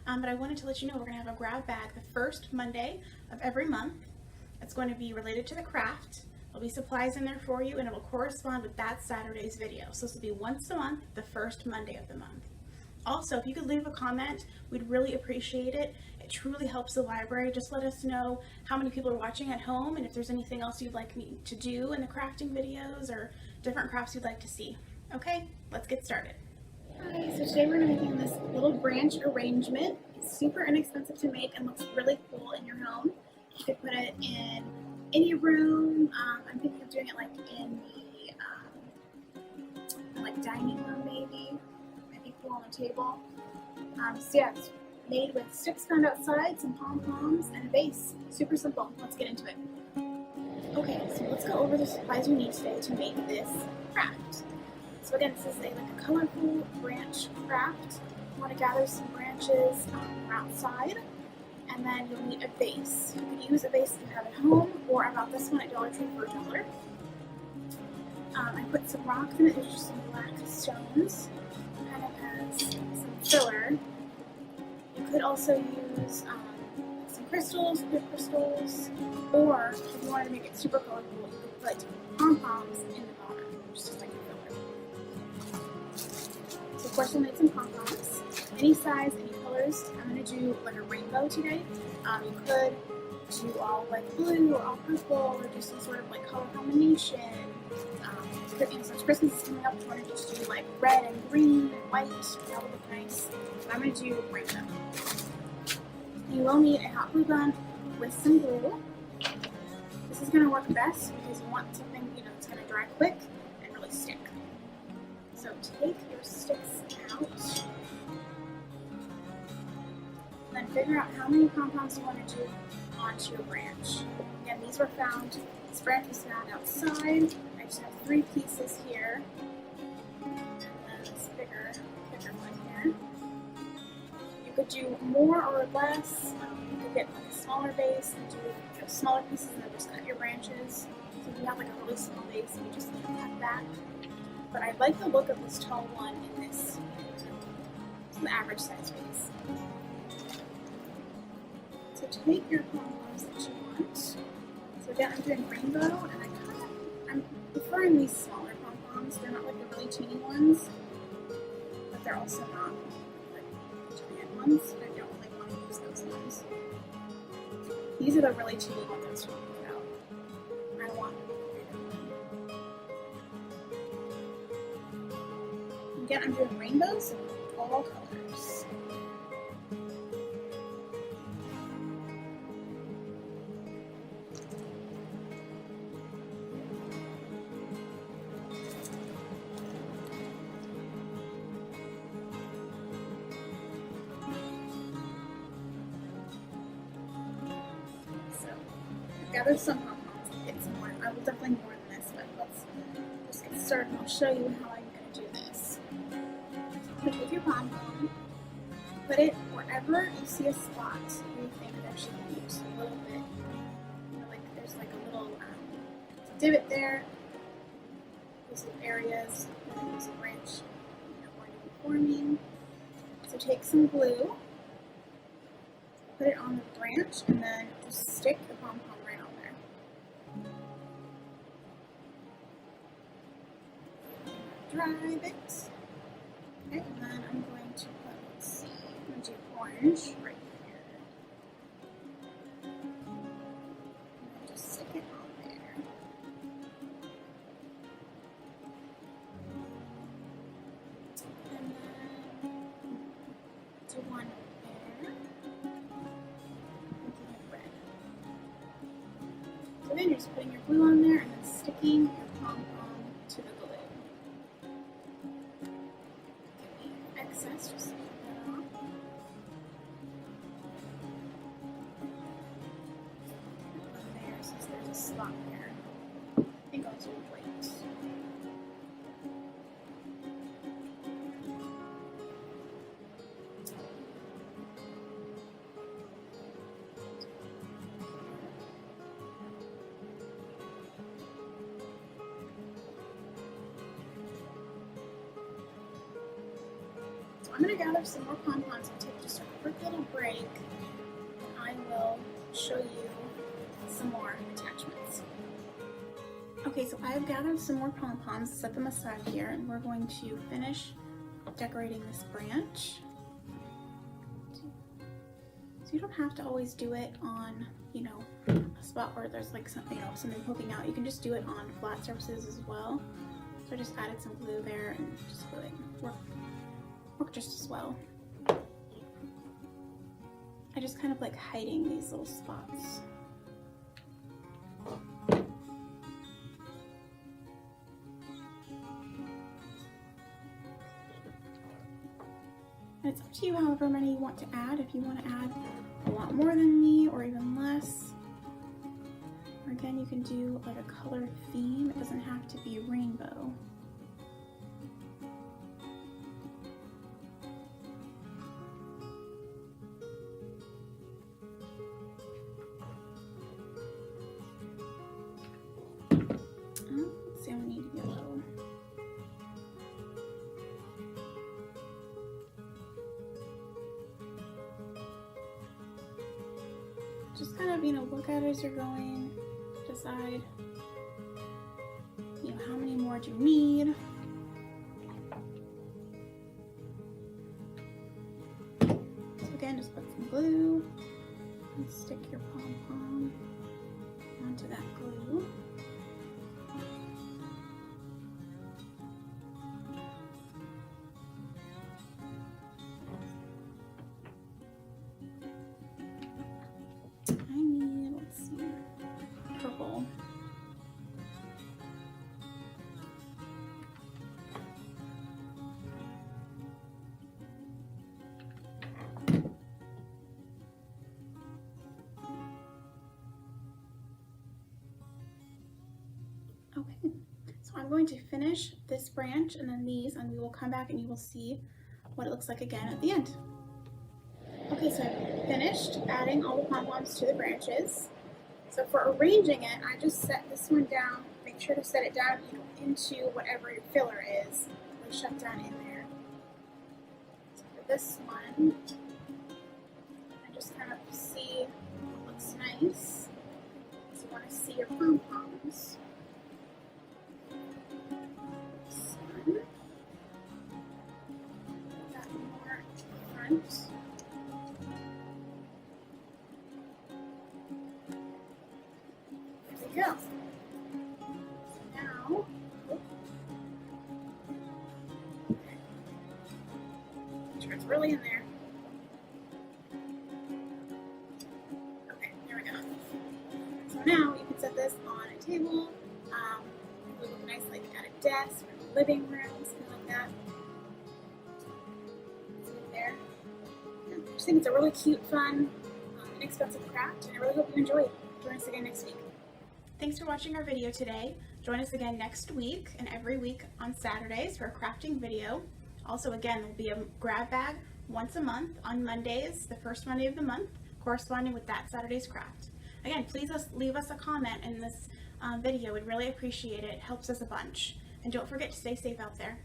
but I wanted to let you know we're going to have a grab bag the first Monday of every month. It's going to be related to the craft. There'll be supplies in there for you, and it will correspond with that Saturday's video. So this will be once a month, the first Monday of the month. Also, if you could leave a comment, we'd really appreciate it. It truly helps the library. Just let us know how many people are watching at home and if there's anything else you'd like me to do in the crafting videos or different crafts you'd like to see. Okay, let's get started. Hi, so today we're going to be making this little branch arrangement. It's super inexpensive to make and looks really cool in your home. You could put it in any room. I'm thinking of doing it like in the like dining room maybe. Cool on the table. So yeah, it's made with sticks found outside, some pom-poms, and a vase. Super simple. Let's get into it. Okay, so let's go over the supplies we need today to make this craft. So again, this is like a colorful branch craft. You want to gather some branches from outside, and then you'll need a vase. You can use a vase that you have at home, or I bought this one at Dollar Tree for $1. I put some rocks in it. There's just some black stones. Kind of has some filler. You could also use some crystals, good crystals, or if you wanted to make it super colorful, you could put pom-poms in the bottom, which is just like a filler. So of course we'll make some pom-poms, any size, any colors. I'm going to do like a rainbow today. You could do all like blue or all purple or just some sort of like color combination. Since Christmas is coming up, I wanted to just do like red and green and white. That would look nice. So I'm going to do rainbow. You will need a hot glue gun with some glue. This is going to work best because you want something that's going to dry quick and really stick. So take your sticks out, and then figure out how many pom-poms you want to do onto your branch. Again, these were found. This branch was found outside. I just have 3 pieces here, and then this bigger one here. You could do more or less. You could get like a smaller vase and do smaller pieces and then just cut your branches. So if you have like a really small vase, you just cut that. But I like the look of this tall one in this the average size vase. So take your pom-poms that you want. So again, I'm doing rainbow, and I'm preferring these smaller pom-poms. They're not like the really teeny ones, but they're also not like the giant ones. I don't really want to use those ones. These are the really teeny ones I was talking about. I want the bigger one. Again, I'm doing rainbows of all colors. Gather some pom-poms. Get some more. I will definitely more than this, but let's just get started and I'll show you how I'm going to do this. So take your pom-pom, put it wherever you see a spot where you think that should be just a little bit, like there's like a little divot there. Those little areas where there's a branch, going to be forming. So take some glue, put it on the branch, and then just stick the pom-pom right on there. Drive it. Okay, and then I'm going to put, let's see, I'm going to do orange right here. And just stick it on there. And then do one there. So then you're just putting your glue on there and then sticking your pom-pom to the glue. Get the excess, just take that off. And there, since there's a slot there, I think I'll do white. I'm going to gather some more pom-poms and take just a quick little break. I will show you some more attachments. Okay, so I've gathered some more pom-poms, set them aside here, and we're going to finish decorating this branch. So you don't have to always do it on, you know, a spot where there's like something, you know, something poking out. You can just do it on flat surfaces as well. So I just added some glue there and just really work just as well. I just kind of like hiding these little spots. And it's up to you however many you want to add. If you want to add a lot more than me or even less. Or again, you can do like a color theme. It doesn't have to be rainbow. Let's see, I need yellow. Just kind of, you know, look at it as you're going, decide, you know, how many more do you need. So again, just put some glue and stick your pom-pom onto that glue. Purple. Okay, so I'm going to finish this branch and then these, and we will come back and you will see what it looks like again at the end. Okay, so I've finished adding all the pom-poms to the branches. So for arranging it, I just set this one down. Make sure to set it down, you know, into whatever your filler is. Really shut down in there. So for this one, I just kind of see what looks nice. So you want to see your pom-poms. This one. Put that more to the front. Go. So now, make sure it's really in there. Okay, there we go. So now you can set this on a table. It would look nice like at a desk or a living room, something like that. See it there. I just think it's a really cute, fun, inexpensive craft, and I really hope you enjoy it. Join us again next week. Thanks for watching our video today. Join us again next week and every week on Saturdays for a crafting video. Also, again, there'll be a grab bag once a month on Mondays, the first Monday of the month, corresponding with that Saturday's craft. Again, please leave us a comment in this video. We'd really appreciate it. It helps us a bunch. And don't forget to stay safe out there.